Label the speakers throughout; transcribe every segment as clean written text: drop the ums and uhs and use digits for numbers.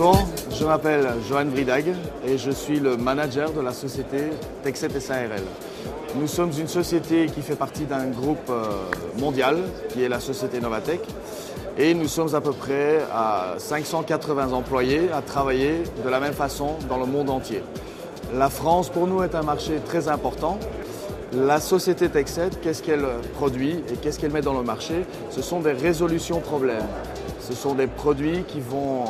Speaker 1: Bonjour, je m'appelle Johan Vridag et je suis le manager de la société Techset SARL. Nous sommes une société qui fait partie d'un groupe mondial qui est la société Novatech et nous sommes à peu près à 580 employés à travailler de la même façon dans le monde entier. La France pour nous est un marché très important. La société Techset, qu'est-ce qu'elle produit et qu'est-ce qu'elle met dans le marché? Ce sont des résolutions problèmes. Ce sont des produits qui vont,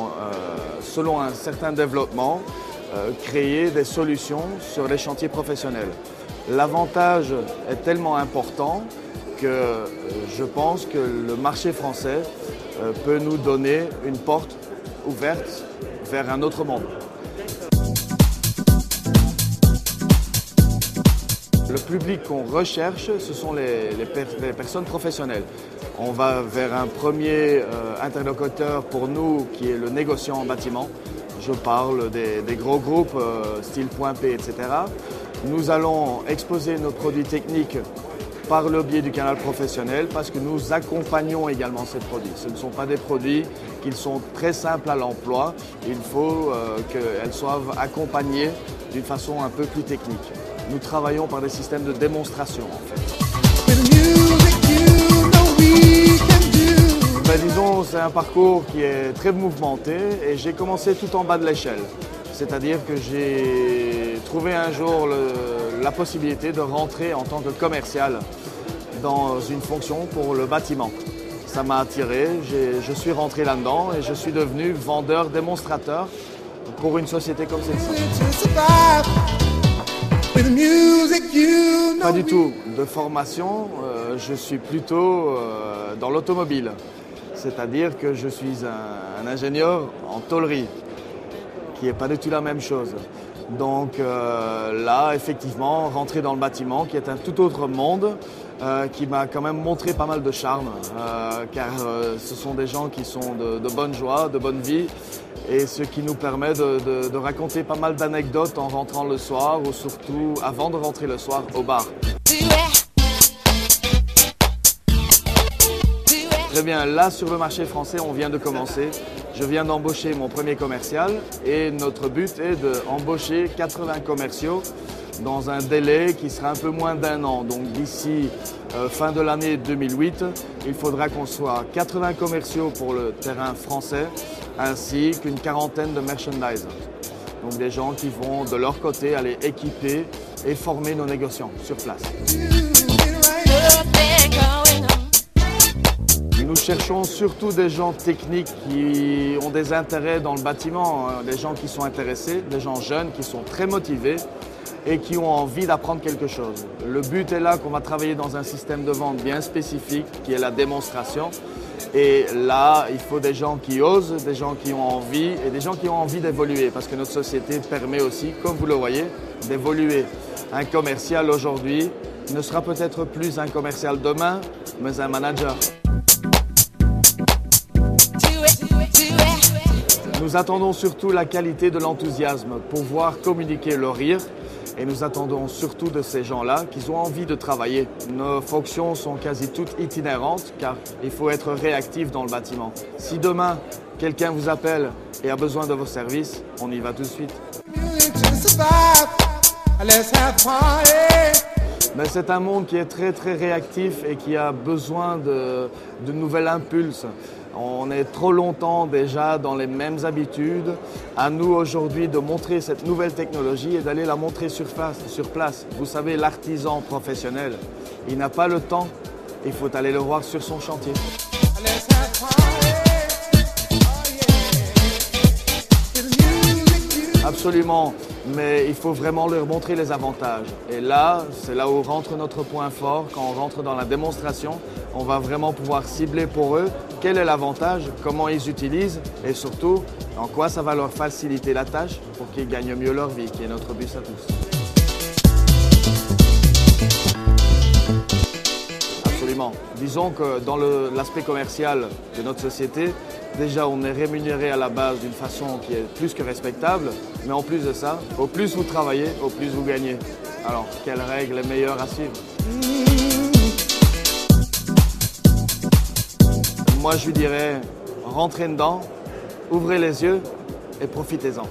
Speaker 1: selon un certain développement, créer des solutions sur les chantiers professionnels. L'avantage est tellement important que je pense que le marché français peut nous donner une porte ouverte vers un autre monde. Le public qu'on recherche, ce sont les personnes professionnelles. On va vers un premier interlocuteur pour nous qui est le négociant en bâtiment. Je parle des gros groupes style Point P, etc. Nous allons exposer nos produits techniques par le biais du canal professionnel parce que nous accompagnons également ces produits. Ce ne sont pas des produits qui sont très simples à l'emploi. Il faut qu'elles soient accompagnées d'une façon un peu plus technique. Nous travaillons par des systèmes de démonstration en fait. Disons, c'est un parcours qui est très mouvementé et j'ai commencé tout en bas de l'échelle. C'est-à-dire que j'ai trouvé un jour la possibilité de rentrer en tant que commercial dans une fonction pour le bâtiment. Ça m'a attiré, je suis rentré là-dedans et je suis devenu vendeur démonstrateur pour une société comme celle-ci. Pas du tout de formation, je suis plutôt dans l'automobile. C'est-à-dire que je suis un ingénieur en tôlerie, qui n'est pas du tout la même chose. Donc là, effectivement, rentrer dans le bâtiment, qui est un tout autre monde, qui m'a quand même montré pas mal de charme, car ce sont des gens qui sont de bonne joie, de bonne vie, et ce qui nous permet de raconter pas mal d'anecdotes en rentrant le soir, ou surtout avant de rentrer le soir au bar. Très bien, là sur le marché français, on vient de commencer. Je viens d'embaucher mon premier commercial et notre but est d'embaucher 80 commerciaux dans un délai qui sera un peu moins d'1 an. Donc d'ici fin de l'année 2008, il faudra qu'on soit 80 commerciaux pour le terrain français ainsi qu'une quarantaine de merchandisers. Donc des gens qui vont de leur côté aller équiper et former nos négociants sur place. Nous cherchons surtout des gens techniques qui ont des intérêts dans le bâtiment, des gens qui sont intéressés, des gens jeunes qui sont très motivés et qui ont envie d'apprendre quelque chose. Le but est là qu'on va travailler dans un système de vente bien spécifique qui est la démonstration. Et là, il faut des gens qui osent, des gens qui ont envie et des gens qui ont envie d'évoluer parce que notre société permet aussi, comme vous le voyez, d'évoluer. Un commercial aujourd'hui ne sera peut-être plus un commercial demain, mais un manager. Nous attendons surtout la qualité de l'enthousiasme, pouvoir communiquer le rire et nous attendons surtout de ces gens-là qui ont envie de travailler. Nos fonctions sont quasi toutes itinérantes car il faut être réactif dans le bâtiment. Si demain quelqu'un vous appelle et a besoin de vos services, on y va tout de suite. Mais c'est un monde qui est très très réactif et qui a besoin de nouvelles impulses. On est trop longtemps déjà dans les mêmes habitudes. À nous aujourd'hui de montrer cette nouvelle technologie et d'aller la montrer sur place. Vous savez, l'artisan professionnel, il n'a pas le temps, il faut aller le voir sur son chantier. Absolument, mais il faut vraiment leur montrer les avantages. Et là, c'est là où rentre notre point fort. Quand on rentre dans la démonstration, on va vraiment pouvoir cibler pour eux quel est l'avantage, comment ils utilisent et surtout en quoi ça va leur faciliter la tâche pour qu'ils gagnent mieux leur vie, qui est notre but à tous. Absolument. Disons que dans l'aspect commercial de notre société, déjà on est rémunéré à la base d'une façon qui est plus que respectable, mais en plus de ça, au plus vous travaillez, au plus vous gagnez. Alors, quelle règle est meilleure à suivre? Moi je lui dirais, rentrez dedans, ouvrez les yeux et profitez-en.